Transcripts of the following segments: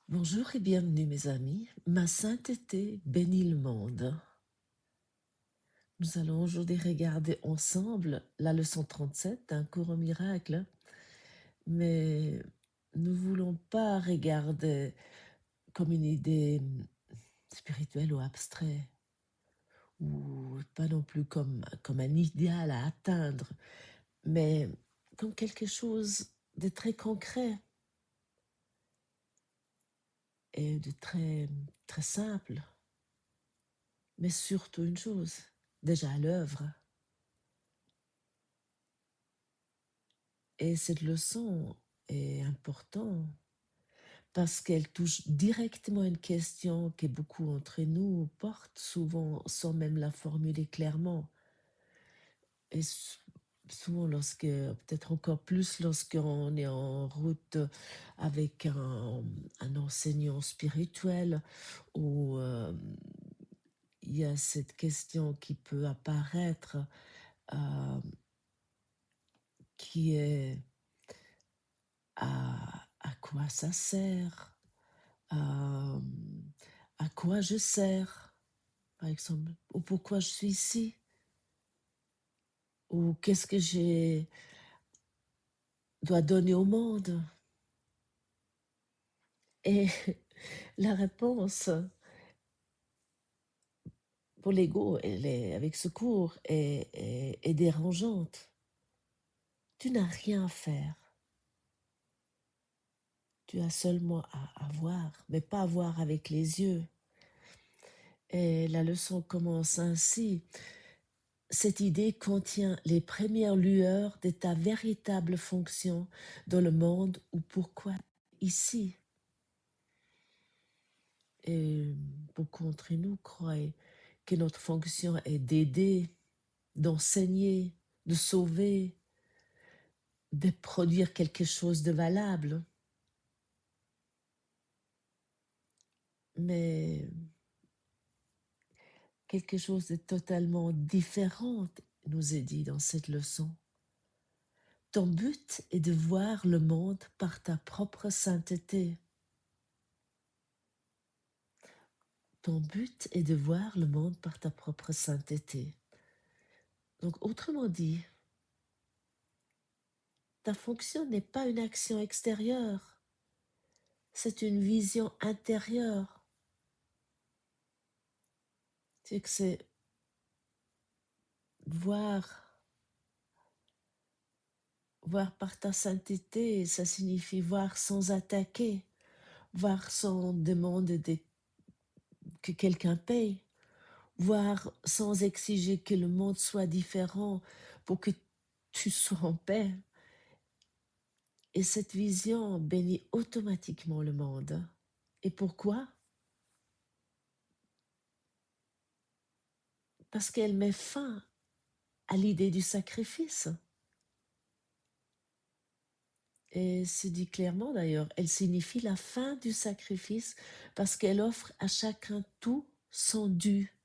Bonjour et bienvenue mes amis. Ma sainteté bénit le monde. Nous allons aujourd'hui regarder ensemble la leçon 37 d'un cours au miracle, mais nous ne voulons pas regarder comme une idée spirituelle ou abstraite, ou pas non plus comme un idéal à atteindre, mais comme quelque chose de très concret et de très simple, mais surtout une chose, déjà à l'œuvre. Et cette leçon est importante parce qu'elle touche directement une question que beaucoup d'entre nous portent souvent sans même la formuler clairement. Et souvent peut-être encore plus lorsqu'on est en route avec un enseignant spirituel où il y a cette question qui peut apparaître euh, qui est à quoi ça sert? Euh, à quoi je sers, par exemple, ou pourquoi je suis ici, ou qu'est-ce que je dois donner au monde. Et la réponse pour l'ego, avec ce cours, est dérangeante. Tu n'as rien à faire. Tu as seulement à voir, mais pas à voir avec les yeux. Et la leçon commence ainsi. Cette idée contient les premières lueurs de ta véritable fonction dans le monde ou pourquoi ici. Et beaucoup d'entre nous croient que notre fonction est d'aider, d'enseigner, de sauver, de produire quelque chose de valable. Mais quelque chose de totalement différent nous est dit dans cette leçon. Ton but est de voir le monde par ta propre sainteté. Ton but est de voir le monde par ta propre sainteté. Donc, autrement dit, ta fonction n'est pas une action extérieure, c'est une vision intérieure. C'est que c'est voir par ta sainteté, ça signifie voir sans attaquer, voir sans demander que quelqu'un paye, voir sans exiger que le monde soit différent pour que tu sois en paix. Et cette vision bénit automatiquement le monde. Et pourquoi? Parce qu'elle met fin à l'idée du sacrifice. Et c'est dit clairement d'ailleurs, elle signifie la fin du sacrifice parce qu'elle offre à chacun tout son dû.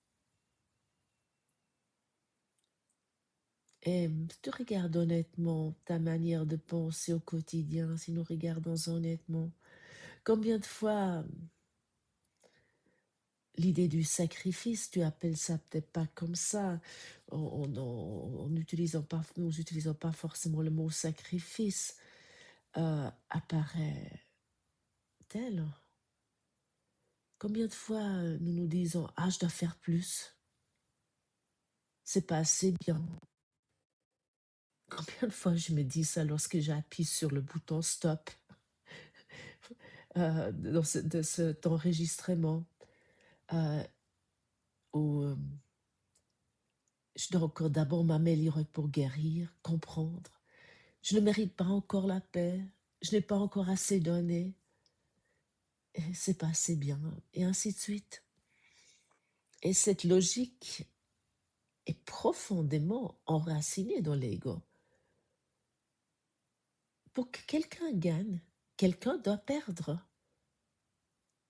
Et si tu regardes honnêtement ta manière de penser au quotidien, si nous regardons honnêtement, combien de fois l'idée du sacrifice, tu appelles ça peut-être pas comme ça, nous n'utilisons pas forcément le mot sacrifice, apparaît tel. Combien de fois nous nous disons « Ah, je dois faire plus, c'est pas assez bien ». Combien de fois je me dis ça lorsque j'appuie sur le bouton « Stop » de cet enregistrement où je dois encore d'abord m'améliorer pour guérir, comprendre. Je ne mérite pas encore la paix, je n'ai pas encore assez donné, et c'est pas assez bien, et ainsi de suite. Et cette logique est profondément enracinée dans l'ego. Pour que quelqu'un gagne, quelqu'un doit perdre.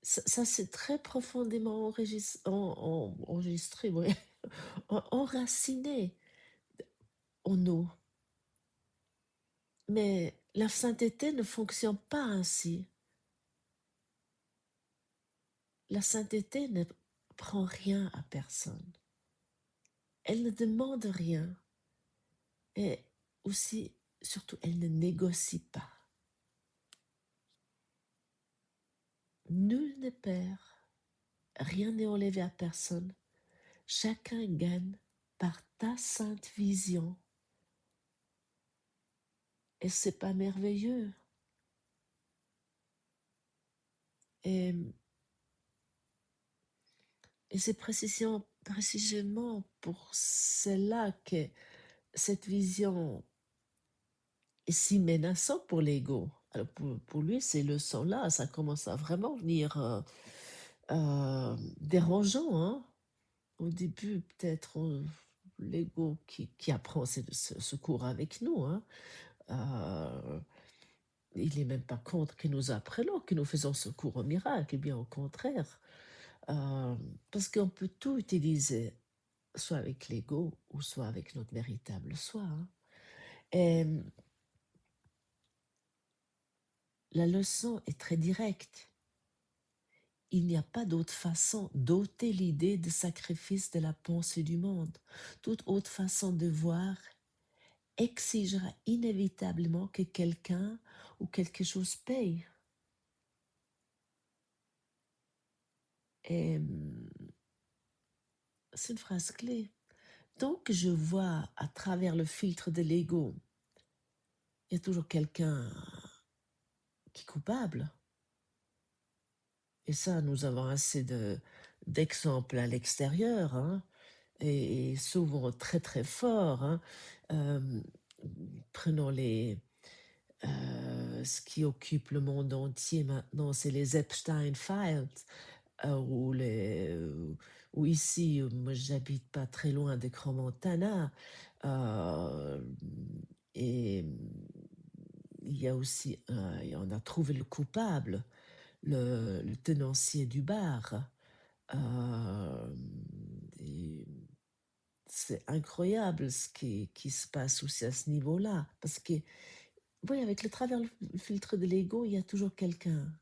Ça c'est très profondément enregistré, ouais, enraciné en nous. Mais la sainteté ne fonctionne pas ainsi. La sainteté ne prend rien à personne. Elle ne demande rien. Et aussi, surtout, elle ne négocie pas. Nul ne perd, rien n'est enlevé à personne. Chacun gagne par ta sainte vision. Et c'est pas merveilleux? Et, et c'est précisément pour cela que cette vision est si menaçante pour l'ego. Alors pour lui, ces leçons-là, ça commence à vraiment venir dérangeant. Hein. Au début, peut-être l'ego qui apprend ce cours avec nous. Hein. Il n'est même pas contre que nous apprenons, que nous faisons ce cours au miracle, bien au contraire. Parce qu'on peut tout utiliser, soit avec l'ego ou soit avec notre véritable soi. Hein. Et la leçon est très directe. Il n'y a pas d'autre façon d'ôter l'idée de sacrifice de la pensée du monde. Toute autre façon de voir exigera inévitablement que quelqu'un ou quelque chose paye. Et c'est une phrase clé. Tant que je vois à travers le filtre de l'ego, il y a toujours quelqu'un qui est coupable. Et ça, nous avons assez d'exemples à l'extérieur, hein, et souvent très très forts. Hein. Prenons ce qui occupe le monde entier maintenant, c'est les Epstein Files, ou ici, moi j'habite pas très loin de Crans-Montana, et il y a aussi, on a trouvé le coupable, le tenancier du bar. Et c'est incroyable ce qui se passe aussi à ce niveau-là. Parce que, oui, avec le travers le filtre de l'ego, il y a toujours quelqu'un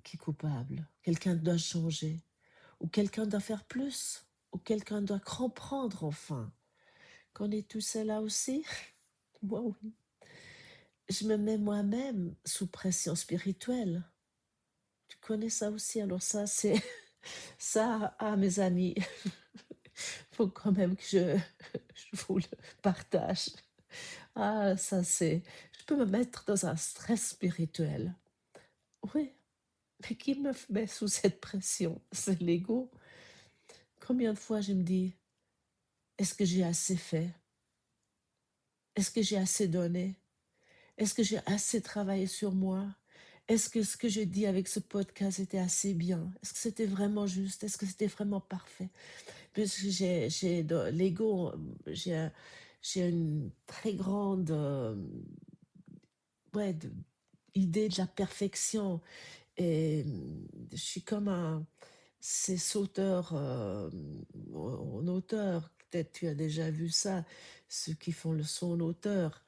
qui est coupable. Quelqu'un doit changer. Ou quelqu'un doit faire plus. Ou quelqu'un doit comprendre enfin qu'on est tout ça là aussi. Moi, oui. Je me mets moi-même sous pression spirituelle. Tu connais ça aussi, alors ça, c'est ça, mes amis. Faut quand même que je vous le partage. Ah, ça c'est... Je peux me mettre dans un stress spirituel. Oui, mais qui me met sous cette pression? C'est l'ego. Combien de fois je me dis, est-ce que j'ai assez fait? Est-ce que j'ai assez donné? Est-ce que j'ai assez travaillé sur moi? Est-ce que ce que je dis avec ce podcast était assez bien? Est-ce que c'était vraiment juste? Est-ce que c'était vraiment parfait? Puisque j'ai de l'ego, j'ai une très grande ouais, idée de la perfection. Et je suis comme ces sauteurs en hauteur. Peut-être tu as déjà vu ça, ceux qui font le saut en hauteur.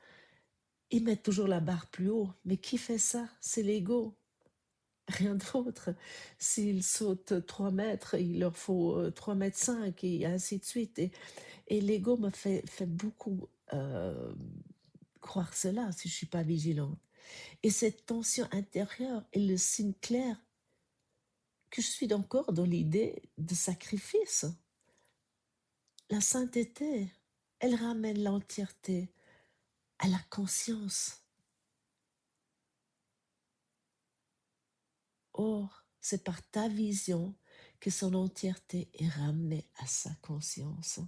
Ils mettent toujours la barre plus haut. Mais qui fait ça? C'est l'ego. Rien d'autre. S'ils sautent 3 mètres, il leur faut 3 mètres 5 et ainsi de suite. Et l'ego me fait beaucoup croire cela si je ne suis pas vigilante. Et cette tension intérieure est le signe clair que je suis encore dans l'idée de sacrifice. La sainteté, elle ramène l'entièreté à la conscience. Or, c'est par ta vision que son entièreté est ramenée à sa conscience.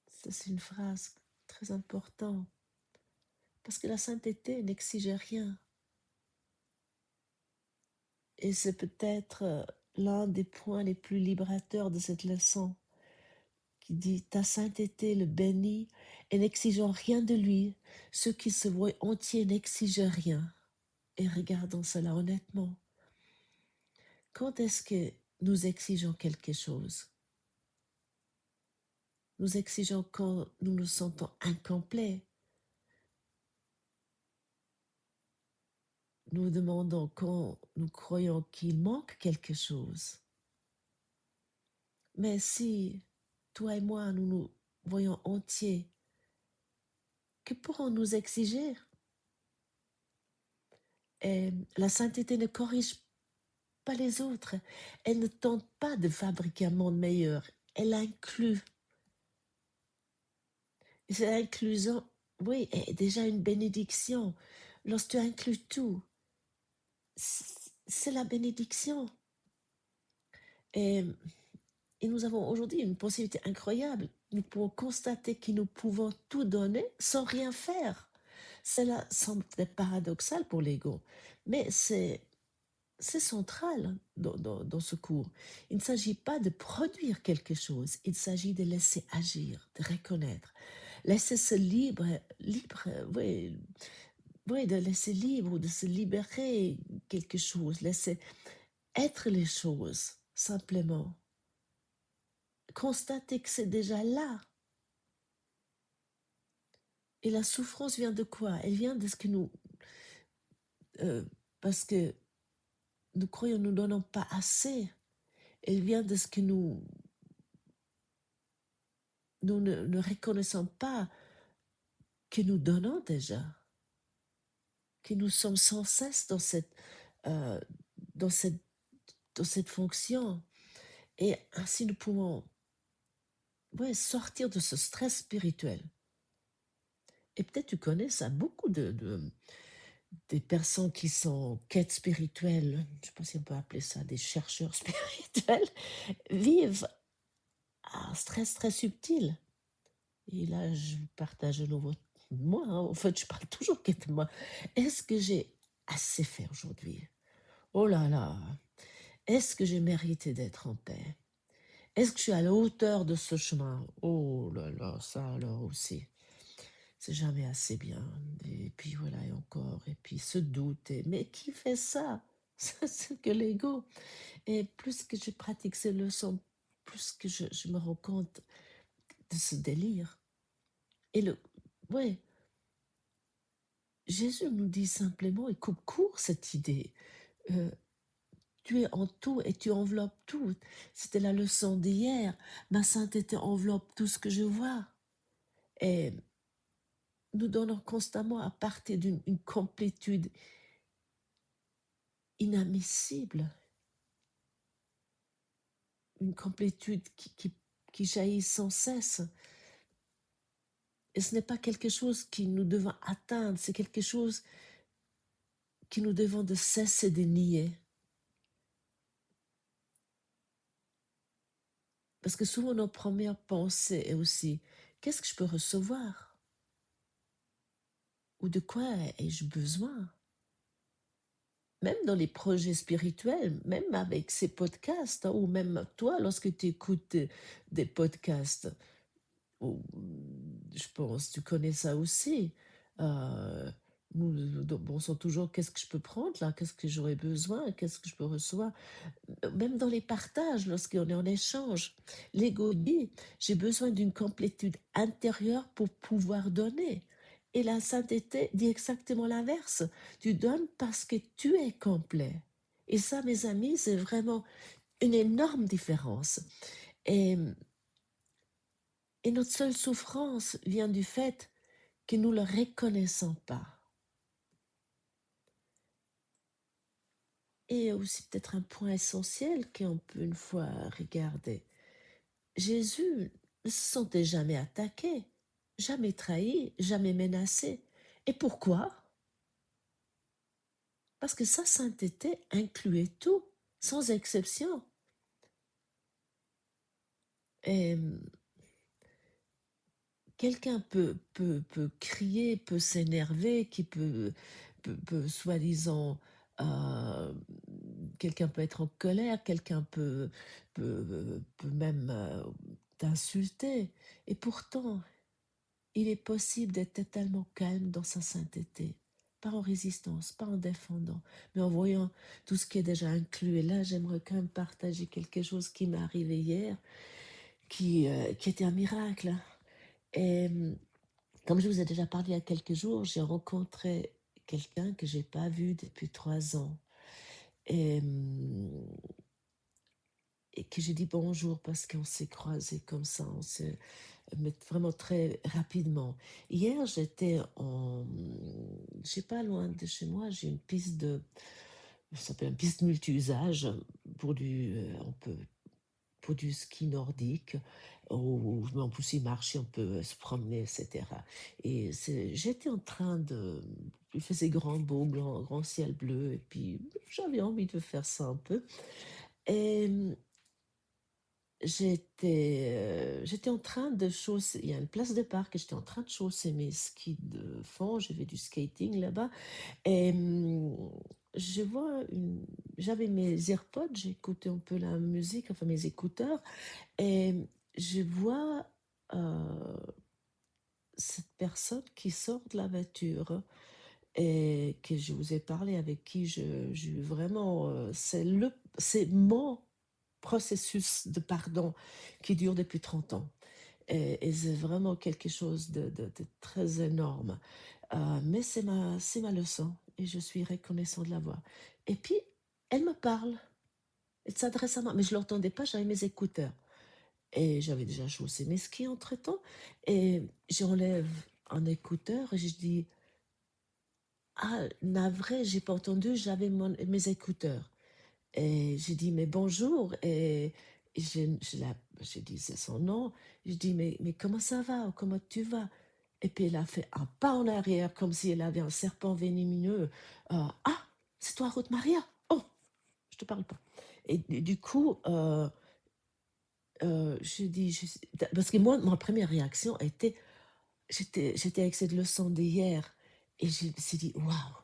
Ça, c'est une phrase très importante. Parce que la sainteté n'exige rien. Et c'est peut-être l'un des points les plus libérateurs de cette leçon, qui dit « Ta sainteté le bénit et n'exigeant rien de lui, ceux qui se voient entiers n'exigent rien. » Et regardons cela honnêtement. Quand est-ce que nous exigeons quelque chose? Nous exigeons quand nous nous sentons incomplets. nous demandons quand nous croyons qu'il manque quelque chose. Mais si toi et moi, nous nous voyons entiers, que pourrons-nous exiger? Et la sainteté ne corrige pas les autres. Elle ne tente pas de fabriquer un monde meilleur. Elle inclut. Cette inclusion, oui, est déjà une bénédiction. Lorsque tu inclus tout, c'est la bénédiction. Et, et nous avons aujourd'hui une possibilité incroyable. Nous pouvons constater que nous pouvons tout donner sans rien faire. Cela semble être paradoxal pour l'ego, mais c'est central dans ce cours. Il ne s'agit pas de produire quelque chose, il s'agit de laisser agir, de reconnaître. Laisser se oui, oui, de laisser libre, de se libérer quelque chose, laisser être les choses, simplement. Constater que c'est déjà là. Et la souffrance vient de quoi? Elle vient de ce que nous... parce que nous croyons nous ne donnons pas assez. Elle vient de ce que nous ne reconnaissons pas que nous donnons déjà, que nous sommes sans cesse euh, dans cette, dans cette fonction. Et ainsi, nous pouvons sortir de ce stress spirituel. Et peut-être tu connais ça, beaucoup des personnes qui sont en quête spirituelle, je ne sais pas si on peut appeler ça des chercheurs spirituels, vivent un stress très subtil. Et là, je partage de nouveau moi. En fait, je parle toujours que de moi. Est-ce que j'ai assez fait aujourd'hui? Oh là là, est-ce que j'ai mérité d'être en paix? Est-ce que je suis à la hauteur de ce chemin? Oh là là, ça alors aussi, c'est jamais assez bien. Et puis voilà, et encore, et puis ce doute. Mais qui fait ça? Ça, c'est que l'ego. Et plus que je pratique ces leçons, plus que je me rends compte de ce délire. Et ouais, Jésus nous dit simplement, et coupe court cette idée, tu es en tout et tu enveloppes tout. C'était la leçon d'hier. Ma sainteté enveloppe tout ce que je vois. Et nous donnons constamment à partir d'une complétude inadmissible, une complétude qui jaillit sans cesse. Et ce n'est pas quelque chose que nous devons atteindre, c'est quelque chose que nous devons de cesser de nier. Parce que souvent nos premières pensées est aussi, qu'est-ce que je peux recevoir? Ou de quoi ai-je besoin? Même dans les projets spirituels, même avec ces podcasts, ou même toi, lorsque tu écoutes des podcasts, ou, je pense, tu connais ça aussi. Nous pensons toujours, qu'est-ce que je peux prendre là? Qu'est-ce que j'aurais besoin? Qu'est-ce que je peux recevoir? Même dans les partages, lorsqu'on est en échange, l'ego dit, j'ai besoin d'une complétude intérieure pour pouvoir donner. Et la sainteté dit exactement l'inverse. Tu donnes parce que tu es complet. Et ça, mes amis, c'est vraiment une énorme différence. Et, et notre seule souffrance vient du fait que nous ne le reconnaissons pas. Et aussi peut-être un point essentiel qu'on peut une fois regarder. Jésus ne se sentait jamais attaqué, jamais trahi, jamais menacé. Et pourquoi? Parce que sa sainteté incluait tout, sans exception. Et quelqu'un peut crier, peut s'énerver, qui peut soi-disant, quelqu'un peut être en colère, quelqu'un peut même t'insulter. Et pourtant, il est possible d'être totalement calme dans sa sainteté, pas en résistance, pas en défendant, mais en voyant tout ce qui est déjà inclus. Et là, j'aimerais quand même partager quelque chose qui m'est arrivé hier, qui était un miracle. Et comme je vous ai déjà parlé il y a quelques jours, j'ai rencontré quelqu'un que j'ai pas vu depuis 3 ans et, et que j'ai dit bonjour parce qu'on s'est croisés comme ça, mais vraiment très rapidement. Hier, j'étais je sais pas loin de chez moi, j'ai une piste ça s'appelle une piste multi-usage pour on peut pour du ski nordique où on peut aussi marcher, on peut se promener, et cetera. Et j'étais en train il faisait grand, beau, grand ciel bleu et puis j'avais envie de faire ça un peu et j'étais en train de chausser il y a une place de parc et j'étais en train de chausser mes skis de fond, j'ai fait du skating là-bas et je vois j'avais mes AirPods, j'écoutais un peu la musique, enfin mes écouteurs et je vois, cette personne qui sort de la voiture et que je vous ai parlé, avec qui je vraiment, c'est mon processus de pardon qui dure depuis 30 ans et c'est vraiment quelque chose de très énorme, mais c'est ma leçon et je suis reconnaissante de l'avoir et puis elle me parle, elle s'adresse à moi, mais je l'entendais pas, j'avais mes écouteurs. Et j'avais déjà chaussé mes skis entre-temps et j'enlève un écouteur et je dis: «Ah navré, j'ai pas entendu, j'avais mes écouteurs» et j'ai dit: «Mais bonjour» et j'ai dit c'est son nom. Je dis: «Mais comment ça va? Comment tu vas?» et puis elle a fait un pas en arrière comme si elle avait un serpent venimeux. «Ah, c'est toi Ruth Maria? Oh, je te parle pas» et du coup, j'ai dit parce que moi, ma première réaction était j'étais avec cette leçon d'hier et je me suis dit: «Waouh,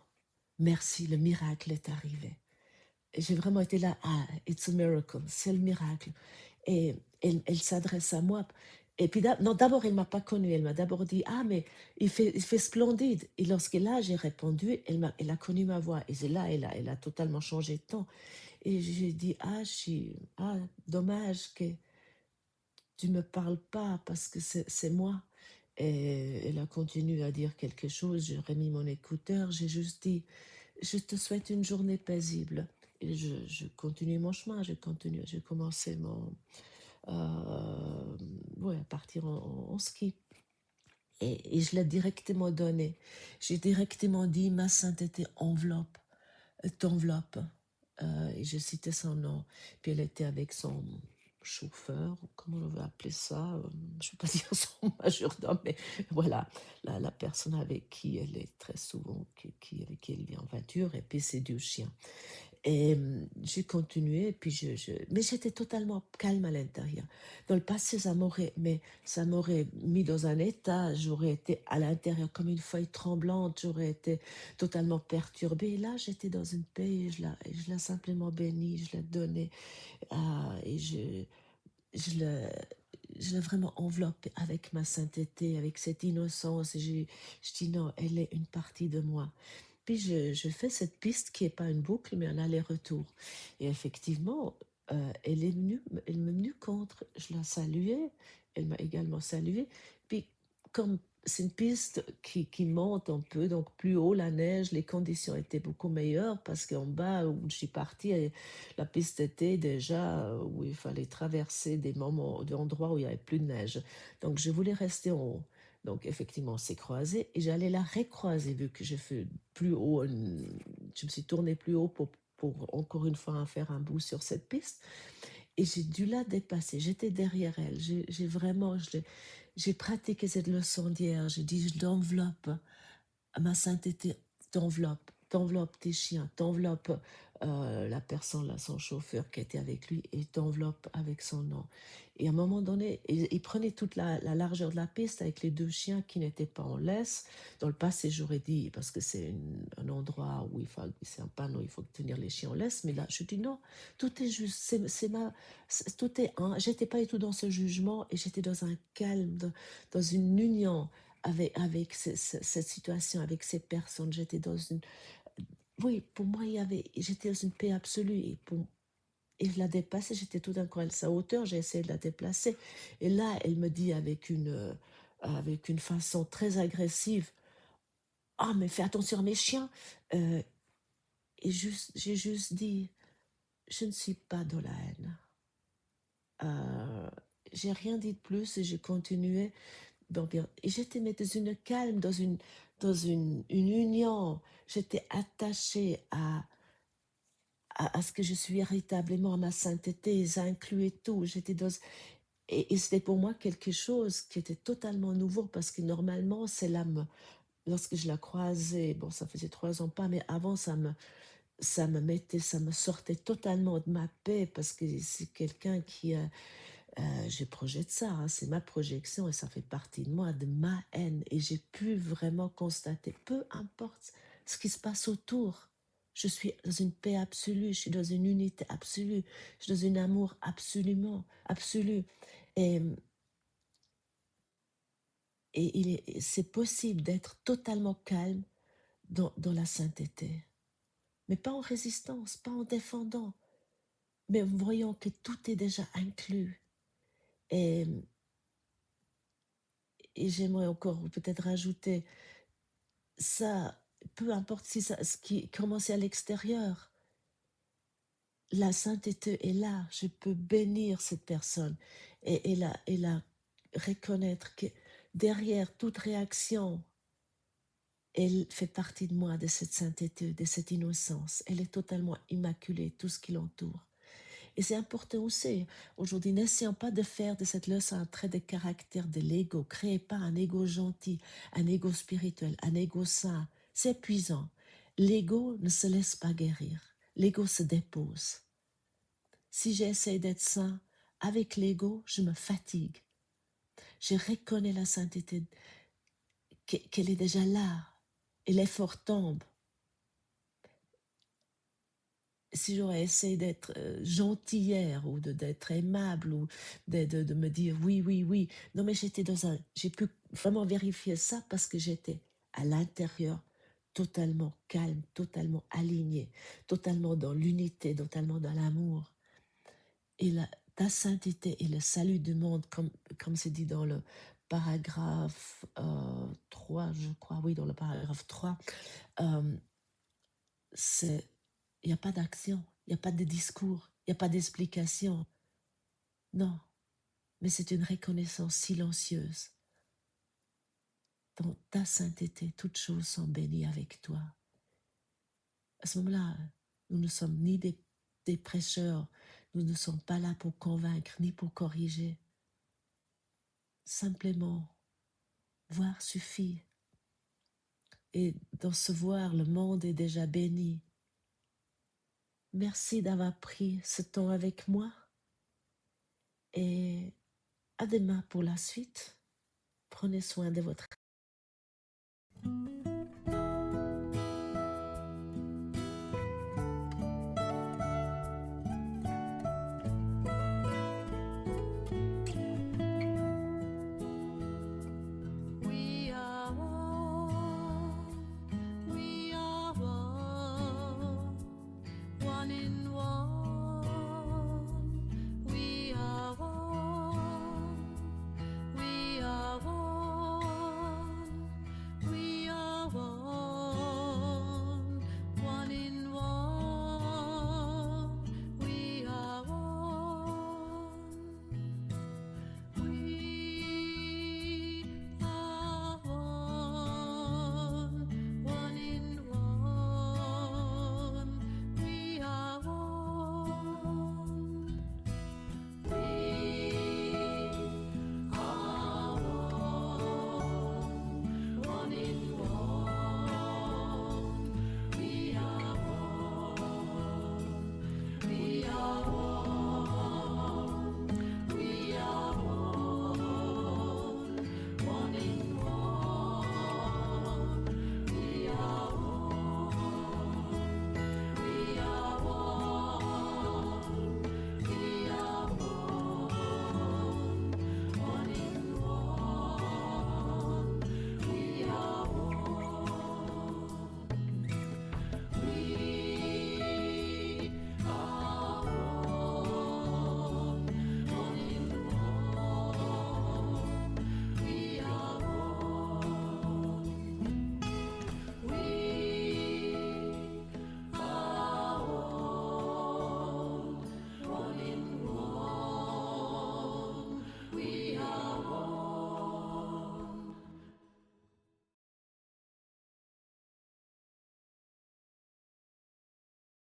merci, le miracle est arrivé». Et j'ai vraiment été là: «Ah, it's a miracle, c'est le miracle» et elle s'adresse à moi et puis non, d'abord elle m'a pas connue, elle m'a d'abord dit: «Ah mais il fait splendide» et lorsque là j'ai répondu, elle a connu ma voix et c'est là elle a totalement changé de ton et j'ai dit: «Ah dommage que tu me parles pas parce que c'est moi». Et elle a continué à dire quelque chose, j'ai remis mon écouteur, j'ai juste dit: «Je te souhaite une journée paisible» et je continue mon chemin, j'ai commencé ouais, à partir en ski et je l'ai directement donné. J'ai directement dit: «Ma sainteté, enveloppe, t'enveloppe». Et j'ai cité son nom. Puis elle était avec son chauffeur, ou comment on veut appeler ça, je ne vais pas dire son majordome, mais voilà, la personne avec qui elle est très souvent, avec qui elle vient en voiture, et puis ses 2 chiens. Et j'ai continué, et puis mais j'étais totalement calme à l'intérieur. Dans le passé, ça m'aurait mis dans un état, j'aurais été à l'intérieur comme une feuille tremblante, j'aurais été totalement perturbée. Et là, j'étais dans une paix et je l'ai simplement béni, je l'ai donné, et je l'ai je l'ai vraiment enveloppée avec ma sainteté, avec cette innocence. Et je dis non, elle est une partie de moi. Puis je fais cette piste qui est pas une boucle, mais un aller-retour. Et effectivement, elle m'est venue contre. Je la saluais, elle m'a également salué. Puis comme c'est une piste qui monte un peu, donc plus haut la neige, les conditions étaient beaucoup meilleures parce qu'en bas où je suis partie, la piste était déjà où il fallait traverser des endroits où il y avait plus de neige. Donc je voulais rester en haut. Donc effectivement, on s'est croisés et j'allais la recroiser vu que j'ai fait plus haut, je me suis tournée plus haut pour encore une fois faire un bout sur cette piste et j'ai dû la dépasser. J'étais derrière elle. J'ai vraiment, j'ai pratiqué cette leçon d'hier. J'ai dit, je l'enveloppe. Ma sainteté t'enveloppe tes chiens, t'enveloppe la personne, là, son chauffeur qui était avec lui, et t'enveloppe avec son nom. Et à un moment donné, il prenait toute la largeur de la piste avec les 2 chiens qui n'étaient pas en laisse. Dans le passé, j'aurais dit, parce que c'est un endroit où c'est un panneau, il faut tenir les chiens en laisse, mais là, je dis non, tout est juste, tout est j'étais pas du tout dans ce jugement et j'étais dans un calme, dans une union avec cette situation, avec ces personnes. Oui, pour moi, j'étais dans une paix absolue et je la dépassais, j'étais tout d'un coup à sa hauteur, j'ai essayé de la déplacer. Et là, elle me dit avec une façon très agressive, «Oh, mais fais attention à mes chiens!» euh, et j'ai juste dit, je ne suis pas dans la haine. Euh, j'ai rien dit de plus et j'ai continué. Bon, bien, et j'étais mais dans une calme, une union. J'étais attachée à ce que je suis véritablement, à ma sainteté. Ça incluait tout. J'étais dans, et c'était pour moi quelque chose qui était totalement nouveau parce que normalement, c'est l'âme. Lorsque je la croisais, bon, ça faisait 3 ans pas, mais avant, ça me sortait totalement de ma paix parce que c'est quelqu'un qui, je projette ça, hein, c'est ma projection et ça fait partie de moi, de ma haine. Et j'ai pu vraiment constater, peu importe ce qui se passe autour, je suis dans une paix absolue, je suis dans une unité absolue, je suis dans un amour absolument absolu. Et, c'est possible d'être totalement calme dans la sainteté, mais pas en résistance, pas en défendant, mais en voyant que tout est déjà inclus. Et, et j'aimerais encore peut-être rajouter, ça, peu importe si ça, ce qui commence à l'extérieur, la sainteté est là. Je peux bénir cette personne et la reconnaître que derrière toute réaction, elle fait partie de moi, de cette sainteté, de cette innocence. Elle est totalement immaculée, tout ce qui l'entoure. Et c'est important aussi, aujourd'hui, n'essayons pas de faire de cette leçon un trait de caractère de l'ego. Créez pas un ego gentil, un ego spirituel, un ego sain. C'est épuisant. L'ego ne se laisse pas guérir. L'ego se dépose. Si j'essaie d'être sain avec l'ego, je me fatigue. Je reconnais la sainteté, qu'elle est déjà là. Et l'effort tombe. Si j'aurais essayé d'être gentillère ou d'être aimable ou de me dire oui, oui, oui. Non, mais j'ai pu vraiment vérifier ça parce que j'étais à l'intérieur totalement calme, totalement alignée, totalement dans l'unité, totalement dans l'amour. Et ta sainteté et le salut du monde, comme c'est dit dans le paragraphe 3, je crois, oui, dans le paragraphe 3, euh, il n'y a pas d'action, il n'y a pas de discours, il n'y a pas d'explication. Non, mais c'est une reconnaissance silencieuse. Dans ta sainteté, toutes choses sont bénies avec toi. À ce moment-là, nous ne sommes ni des prêcheurs, nous ne sommes pas là pour convaincre ni pour corriger. Simplement, voir suffit. Et dans ce voir, le monde est déjà béni. Merci d'avoir pris ce temps avec moi et à demain pour la suite. Prenez soin de votre